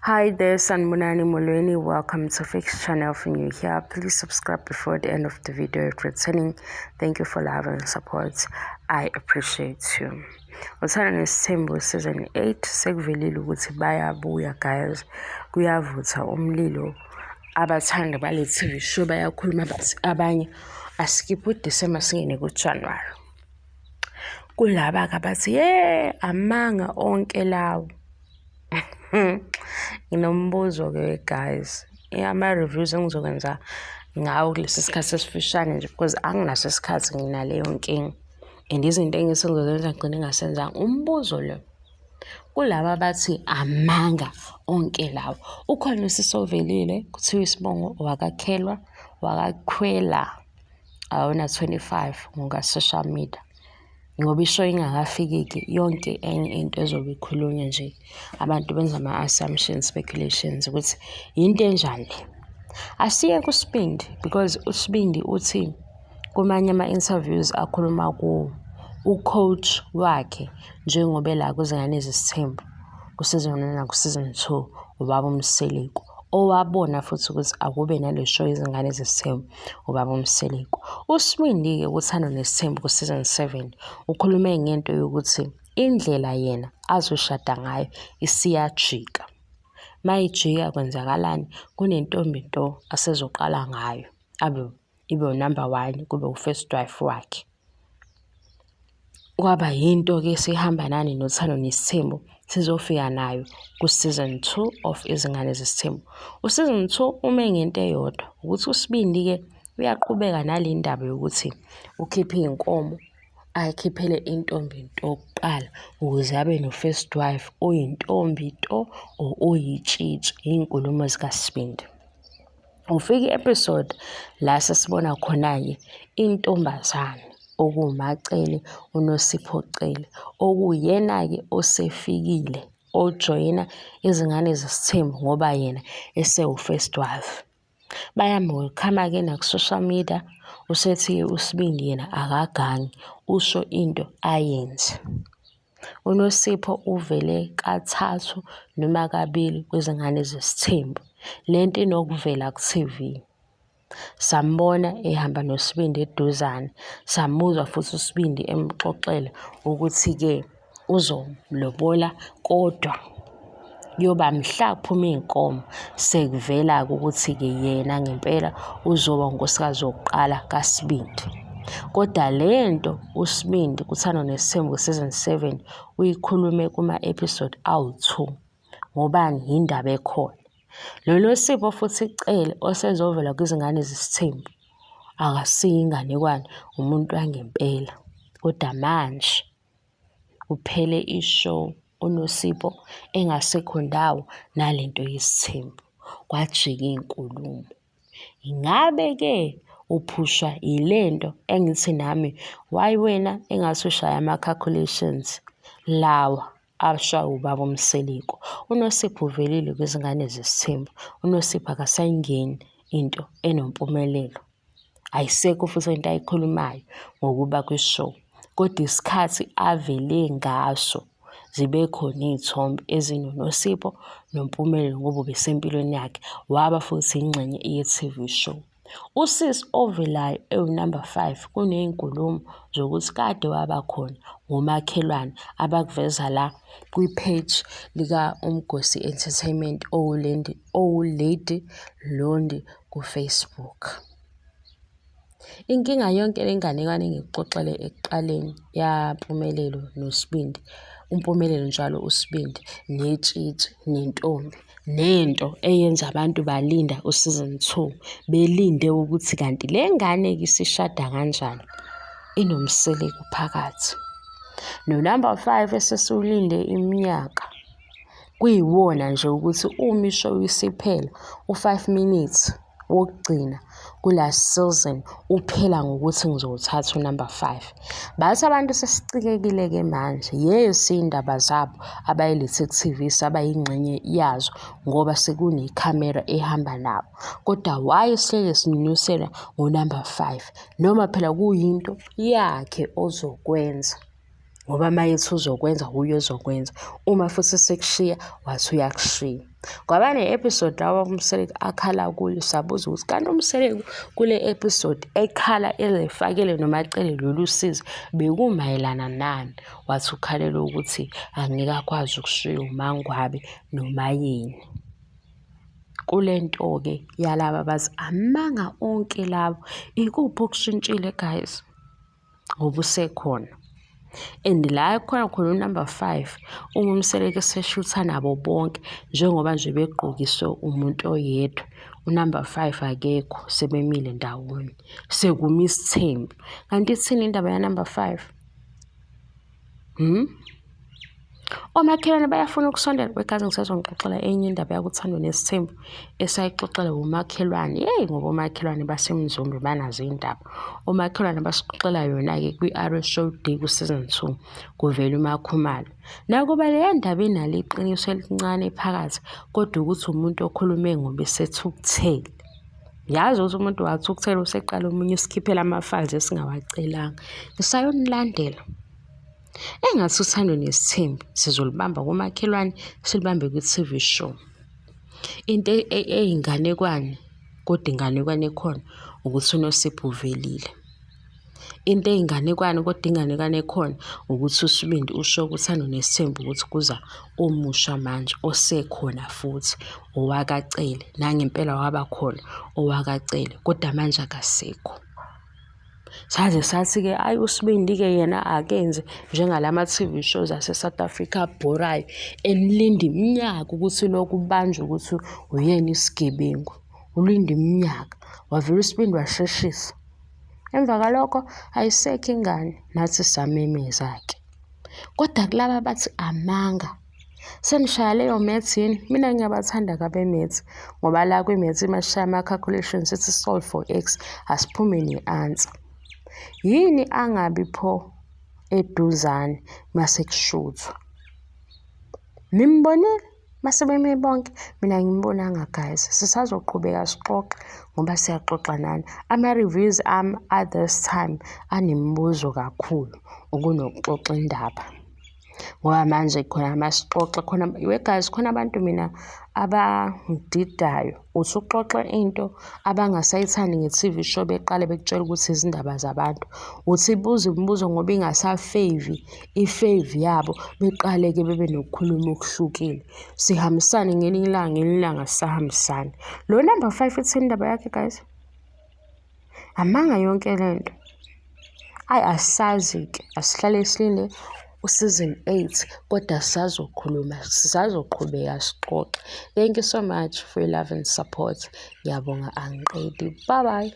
Hi there, Sanmunani Molweni. Welcome to Fix Channel. If you're new here, please subscribe before the end of the video. If returning, thank you for love and support. I appreciate you. Uthando nesithembu season 8 sekuvelile ukuthi bayabuya guys. Kuyavutha umlilo. Abathandi bale TV show bayakhuluma bathi abanye askip uDecember singene kuJanuary. Kulaba kabathi amanga onke lawo. Nginombuzo ke guys. Ama reviews engizokwenza ngawo kulesi sikhathi esifishane nje because anginaso isikhathi nginaleyo nkingi. And izinto engisengizozenza ngicine ngasenzanga umbuzo lo. Kulaba bathi amanga onke lawo. Ukhona usisovelile kuthiwa isibongo wakakhelwa wakakhwela awona 25 ngoka social media. Ngoba isho ingakafiki yonke enye into ezobe ikhulunywa nje abantu benza ama assumptions speculations ukuthi into enjani. Asiye kuSibindi because uSibindi uthi kumanye ama interviews akhuluma ucoach wakhe njengoba la kuzingane ezisithembu kusizon 1 na kusizon 2 ubaba uMseleko owabona futhi ukuthi akube nale show izingane ezisithembu ubaba uMseleko. uSibindi ke uthando nesithembu ku season 7 ukhulume ngento yokuthi indlela yena azoshada ngayo isiyajika. Mayijika kwenzakalani kunentombi into asezoqala ngayo ibe number 1 kube ufirst wife wakhe. Kwaba yinto ke sihamba nani nothando nesithembu sizofika nayo ku season 2 of izingane zesithembu. Season 2 ume ngento eyodwa ukuthi uSibindi ke uyaqhubeka nalendaba yokuthi ukhiphe inkomo ayikhiphele intombi into oqala ukuze abe no first wife oyintombi to oyitshitshi inkulumo zika Sibindi. Ufika episode la sesibona khona ke intombazane okuMacele uNosipho Cele okuyena ke osefikile ojoyina izingane zesithembu ngoba yena esewu first wife. Bayamwelcome ke na ku social media usethi uSibindi yena akagangi usho into ayenze. uNosipho uvele kathathu noma kabili kwezingane zesithembu lento inokuvela ku TV. Sambona ehamba noSibindi eduzane samuzwa futhi uSibindi emxoxela ukuthi ke uzomlobola kodwa yoba mhla kuphuma inkomo sekuvela ukuthi ke yena ngempela uzoba unkosikazi wokuqala kaSibindi. Kodwa lento uSibindi kuthando nesithembu season 7 uyikhulume kuma episode awu2 ngobani indaba ekhona. Sipho futhi Cele osezovela kwizingane zesithembu akasiyi inganekwane umuntu wangempela kodwa manje uphele ishow uNosipho engasekho ndawo nalento yesithembu kwajika inkulumo. Ingabe ke uphushwa ilento engithi nami why wena engase ushaya ama calculations lawa ashaya ubaba uMseleko. uNosipho uvelile kwizingane zesithembu. uNosipho akasayingeni into enompumelelo. Ayisekho futhi into ayikhulumayo ngokuba kwishow kodwa isikhathi avele ngaso zibe khona izithombe ezinoNosipho nompumelelo ngoba besempilweni yakhe waba futhi ingxenye ye-TV show. Usisi ovelayo number 5 kunezinkulumo zokuthi kade waba khona ngomakhelwane abakuveza la kwi-page lika Umgosi Entertainment Lady Londi ku Facebook. Inkinga yonke lenganekwane engikuxoxele ekuqaleni yampumelelo noSibindi. Umpumelelo njalo uSibindi netshitshi nentombi nento eyenza abantu balinda useason 2 belinde ukuthi kanti lengane ke sishada kanjani inomseleko phakathi. Number 5 esesulinde iminyaka kuyiwona nje ukuthi uma ishow isiphela u5 minutes wokugcina kula season uphela ngokuthi ngizothatha number 5. Bathi abantu sesicikekile ke manje indaba zabo abayilethe ku-TV sabayingxenye yazo ngoba sekune camera ehamba nabo. Kodwa why sihlele sinyusela number 5 noma phela kuyinto yakhe ozokwenza. ngoba mayethi uzokwenza uyozokwenza, uma futhi sekushiya wathi uyakushiya. Kwaba ne-episode la uMseleki akhala kuyo, sabuza ukuthi kanti uMseleki kule episode ekhala ezifakele noma acele lolu sizo bekumayelana nani? Wathi ukhalela ukuthi angeke akwazi ukushiya uMangwabi noma yini. Kule nto-ke yalaba bathi amanga onke labo, ikuphi okushintshile guys? Ngoba usekhona. And la khona unumber 5 uMseleki seshutha nabo bonke njengoba nje begqokiswe umuntu oyedwa. Unumber 5 akekho, sebemile ndawonye, sekuma isithembu. Kanti ithini indaba ya number 5? Omakhelwane bayafuna ukusondela begazi. Ngisazongixoxela enye indaba yakuthandwa nesithembu esayixoxela umakhelwane. Ngoba omakhelwane basemzombe banazo indaba. Omakhelwane basixoxela yona-ke kwi-R Show Day ku-season 2 kuvela uMakhumalo. Nakuba le ndaba inalo iqiniso elincane phakathi, kodwa ukuthi umuntu okhulume ngoba esethukuthele. Yazi ukuthi umuntu wathukuthela useqala omunye usikhiphela amafazi esingawacelanga. Ngisayonilandela. Engathi uthandwa nesithembu sizolibamba komakhelwane, silibambe kwi-TV show. Into eyinganekwane, kodwa inganekwane ekhona ukuthi uNosipho uvelile. Into eyinganekwane, kodwa inganekwane ekhona ukuthi uSibindi usho ukuthandwa nesithembu ukuthi kuza omusha manje osekhona futhi owakacele, nangempela waba khona owakacele, kodwa manje akasekho. Saze sathi-ke ayi uSibindi-ke yena akenze njengalama TV shows ase-South Africa abhorayo, emlinda iminyaka ukuthi lokhu kubanjwe ukuthi uyena isigebengu. Ulinda iminyaka, wavela uSibindi washeshisa. Emva kalokho ayisekho ingane, nathi samemeza-ke. Kodwa kulaba bathi amanga, senishaya leyo math yini? Mina ngiyabathanda kabe math, ngoba la kwi-math mashaya ama-calculations sithi solve for x asiphume ne-answer. Yini angabi pho eduzane mase kushuthwa? Nimbonile mase beme bonke? Mina ngimbonanga guys. Sisazoqhubeka sixoxe ngoba siyaxoxa nani. Ama-reviews ami at this time anemibuzo kakhulu ukunokuxoxa indaba. Ngoba manje khona masixoxe khona guys, khona abantu mina abangididayo. Uthi uxoxe into abangasayithandi nge-TV show beqale bekutshela ukuthi izindaba zabantu. Uthi ibuza imibuzo ngoba ingasafevi ifevi yabo, beqale-ke bebe nokukhuluma okuhlukile. Sihambisane ngelinye ilanga sisahambisane. Lo number 5 ithini indaba yakhe guys? Amanga yonke lento. Ayi asazi-ke, asihlale silinde season 8 kodwa sisazokhuluma, sisazoqhubeka sixoxe. Thank you so much for your love and support. Ngiyabonga, angiqedi. Bye bye.